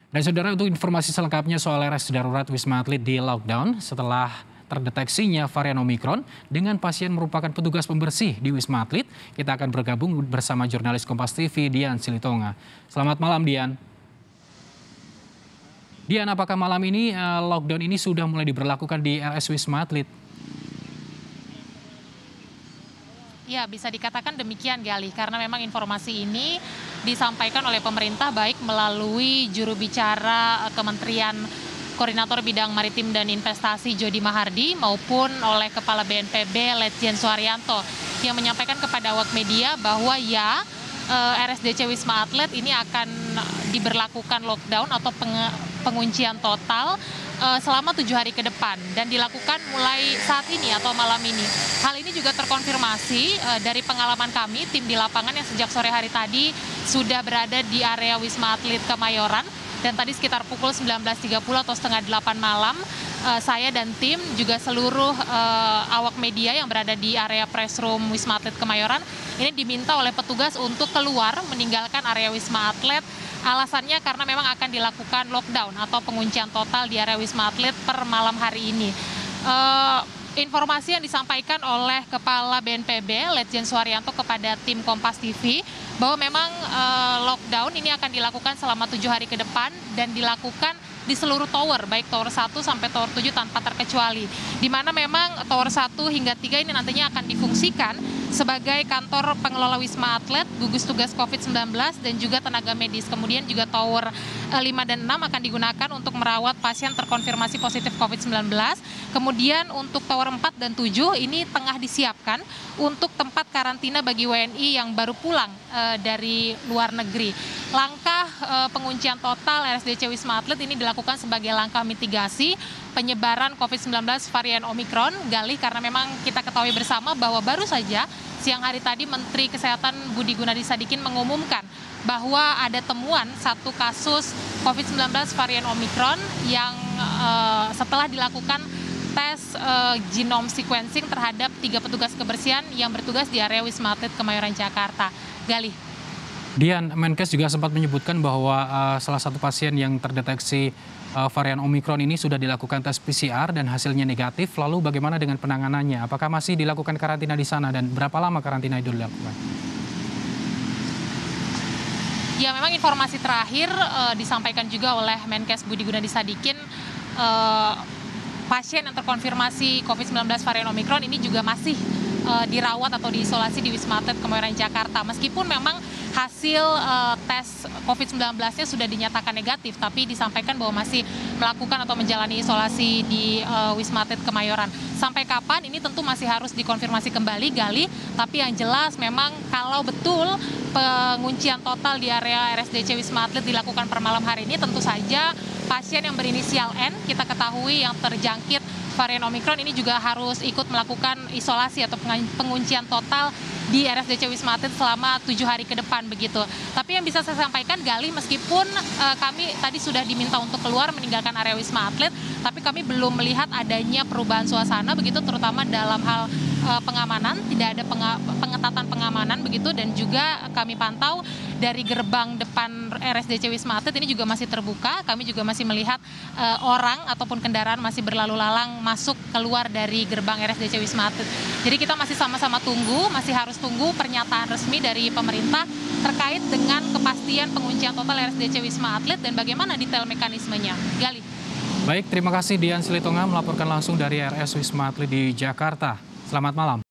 Dan saudara, untuk informasi selengkapnya soal RS darurat Wisma Atlet di lockdown setelah terdeteksinya varian Omikron dengan pasien merupakan petugas pembersih di Wisma Atlet, kita akan bergabung bersama jurnalis Kompas TV Dian Silitonga. Selamat malam, Dian. Dian, apakah malam ini lockdown ini sudah mulai diberlakukan di RS Wisma Atlet? Ya, bisa dikatakan demikian, Galih, karena memang informasi ini disampaikan oleh pemerintah baik melalui juru bicara Kementerian Koordinator Bidang Maritim dan Investasi Jody Mahardi maupun oleh Kepala BNPB Letjen Suharyanto yang menyampaikan kepada awak media bahwa RSDC Wisma Atlet ini akan diberlakukan lockdown atau penguncian total selama 7 hari ke depan dan dilakukan mulai saat ini atau malam ini. Hal ini juga terkonfirmasi dari pengalaman kami, tim di lapangan yang sejak sore hari tadi sudah berada di area Wisma Atlet Kemayoran, dan tadi sekitar pukul 19.30 atau setengah 8 malam, saya dan tim juga seluruh awak media yang berada di area press room Wisma Atlet Kemayoran ini diminta oleh petugas untuk keluar meninggalkan area Wisma Atlet. Alasannya karena memang akan dilakukan lockdown atau penguncian total di area Wisma Atlet per malam hari ini. Informasi yang disampaikan oleh Kepala BNPB Letjen Suharyanto kepada tim Kompas TV bahwa memang lockdown ini akan dilakukan selama 7 hari ke depan dan dilakukan di seluruh tower, baik tower 1 sampai tower 7 tanpa terkecuali. Di mana memang tower 1 hingga 3 ini nantinya akan difungsikan sebagai kantor pengelola Wisma Atlet, gugus tugas COVID-19 dan juga tenaga medis. Kemudian juga tower 5 dan 6 akan digunakan untuk merawat pasien terkonfirmasi positif COVID-19. Kemudian untuk tower 4 dan 7 ini tengah disiapkan untuk tempat karantina bagi WNI yang baru pulang dari luar negeri. Langkah penguncian total RSDC Wisma Atlet ini dilakukan sebagai langkah mitigasi penyebaran COVID-19 varian Omikron, Galih, karena memang kita ketahui bersama bahwa baru saja siang hari tadi Menteri Kesehatan Budi Gunadi Sadikin mengumumkan bahwa ada temuan satu kasus COVID-19 varian Omikron yang setelah dilakukan tes genome sequencing terhadap 3 petugas kebersihan yang bertugas di area Wisma Atlet Kemayoran, Jakarta. Galih. Dian, Menkes juga sempat menyebutkan bahwa salah satu pasien yang terdeteksi varian Omikron ini sudah dilakukan tes PCR dan hasilnya negatif. Lalu bagaimana dengan penanganannya? Apakah masih dilakukan karantina di sana dan berapa lama karantina itu dilakukan? Ya, memang informasi terakhir disampaikan juga oleh Menkes Budi Gunadi Sadikin, pasien yang terkonfirmasi COVID-19 varian Omikron ini juga masih dirawat atau diisolasi di Wisma Atlet Kemayoran, Jakarta. Meskipun memang hasil tes COVID-19-nya sudah dinyatakan negatif, tapi disampaikan bahwa masih melakukan atau menjalani isolasi di Wisma Atlet Kemayoran. Sampai kapan ini tentu masih harus dikonfirmasi kembali, Gali. Tapi yang jelas memang kalau betul penguncian total di area RSDC Wisma Atlet dilakukan per malam hari ini, tentu saja pasien yang berinisial N kita ketahui yang terjangkit varian Omikron ini juga harus ikut melakukan isolasi atau penguncian total di RSDC Wisma Atlet selama 7 hari ke depan begitu. Tapi yang bisa saya sampaikan, Galih, meskipun kami tadi sudah diminta untuk keluar meninggalkan area Wisma Atlet, tapi kami belum melihat adanya perubahan suasana begitu, terutama dalam hal pengamanan, tidak ada pengetatan pengamanan begitu, dan juga kami pantau dari gerbang depan RSDC Wisma Atlet ini juga masih terbuka. Kami juga masih melihat orang ataupun kendaraan masih berlalu lalang masuk keluar dari gerbang RSDC Wisma Atlet. Jadi kita masih sama-sama tunggu, masih harus tunggu pernyataan resmi dari pemerintah terkait dengan kepastian penguncian total RSDC Wisma Atlet dan bagaimana detail mekanismenya. Gali. Baik, terima kasih Dian Silitonga melaporkan langsung dari RS Wisma Atlet di Jakarta. Selamat malam.